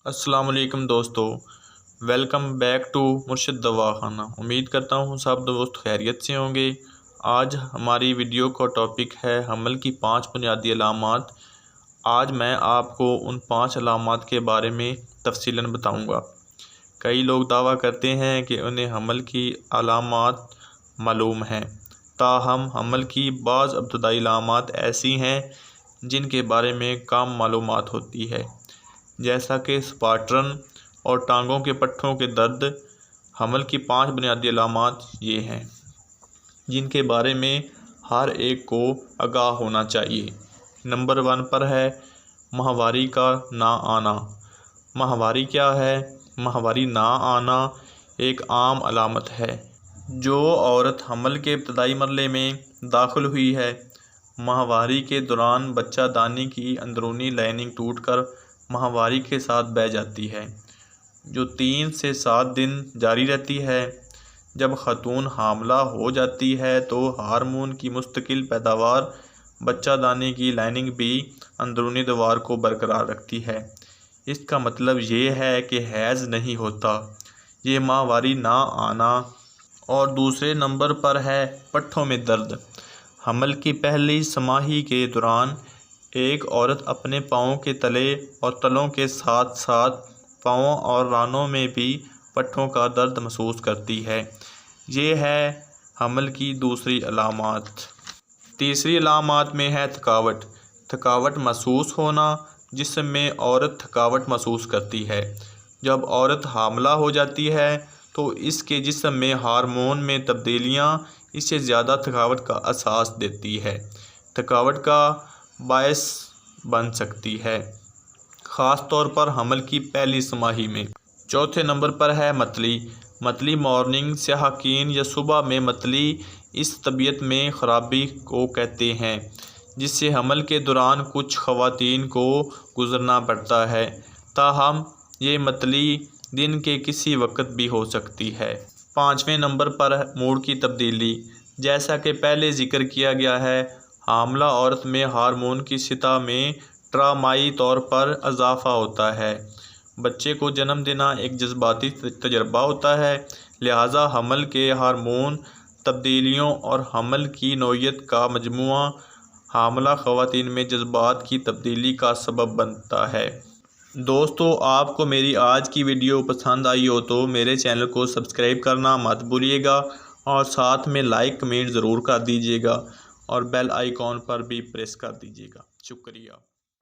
السلام علیکم دوستو، ویلکم بیک ٹو مرشد دواخانہ۔ امید کرتا ہوں سب دوست خیریت سے ہوں گے۔ آج ہماری ویڈیو کا ٹاپک ہے حمل کی 5 بنیادی علامات۔ آج میں آپ کو ان 5 علامات کے بارے میں تفصیلاً بتاؤں گا۔ کئی لوگ دعویٰ کرتے ہیں کہ انہیں حمل کی علامات معلوم ہیں، تاہم حمل کی بعض ابتدائی علامات ایسی ہیں جن کے بارے میں کم معلومات ہوتی ہے، جیسا کہ سپاٹرن اور ٹانگوں کے پٹھوں کے درد۔ حمل کی 5 بنیادی علامات یہ ہیں جن کے بارے میں ہر ایک کو آگاہ ہونا چاہیے۔ نمبر 1 پر ہے ماہواری کا نہ آنا۔ ماہواری کیا ہے؟ ماہواری نہ آنا ایک عام علامت ہے جو عورت حمل کے ابتدائی مرحلے میں داخل ہوئی ہے۔ ماہواری کے دوران بچہ دانی کی اندرونی لائننگ ٹوٹ کر ماہواری کے ساتھ بہہ جاتی ہے، جو 3 سے 7 دن جاری رہتی ہے۔ جب خاتون حاملہ ہو جاتی ہے تو ہارمون کی مستقل پیداوار بچہ دانی کی لائننگ بھی اندرونی دیوار کو برقرار رکھتی ہے۔ اس کا مطلب یہ ہے کہ حیض نہیں ہوتا، یہ ماہواری نہ آنا۔ اور دوسرے نمبر پر ہے پٹھوں میں درد۔ حمل کی پہلی سماہی کے دوران ایک عورت اپنے پاؤں کے تلے اور تلوں کے ساتھ ساتھ پاؤں اور رانوں میں بھی پٹھوں کا درد محسوس کرتی ہے۔ یہ ہے حمل کی دوسری علامات۔ تیسری علامات میں ہے تھکاوٹ۔ تھکاوٹ محسوس ہونا۔ جسم میں عورت تھکاوٹ محسوس کرتی ہے۔ جب عورت حاملہ ہو جاتی ہے تو اس کے جسم میں ہارمون میں تبدیلیاں اسے زیادہ تھکاوٹ کا احساس دیتی ہے، تھکاوٹ کا باعث بن سکتی ہے، خاص طور پر حمل کی پہلی سماہی میں۔ چوتھے نمبر پر ہے متلی۔ متلی مارننگ سیاحین یا صبح میں متلی اس طبیعت میں خرابی کو کہتے ہیں جس سے حمل کے دوران کچھ خواتین کو گزرنا پڑتا ہے، تاہم یہ متلی دن کے کسی وقت بھی ہو سکتی ہے۔ 5ویں نمبر پر موڈ کی تبدیلی۔ جیسا کہ پہلے ذکر کیا گیا ہے، حاملہ عورت میں ہارمون کی سطح میں ڈرامائی طور پر اضافہ ہوتا ہے۔ بچے کو جنم دینا ایک جذباتی تجربہ ہوتا ہے، لہٰذا حمل کے ہارمون تبدیلیوں اور حمل کی نوعیت کا مجموعہ حاملہ خواتین میں جذبات کی تبدیلی کا سبب بنتا ہے۔ دوستو، آپ کو میری آج کی ویڈیو پسند آئی ہو تو میرے چینل کو سبسکرائب کرنا مت بھولیے گا اور ساتھ میں لائک کمنٹ ضرور کر دیجیے گا اور بیل آئیکن پر بھی پریس کر دیجیے گا۔ شکریہ۔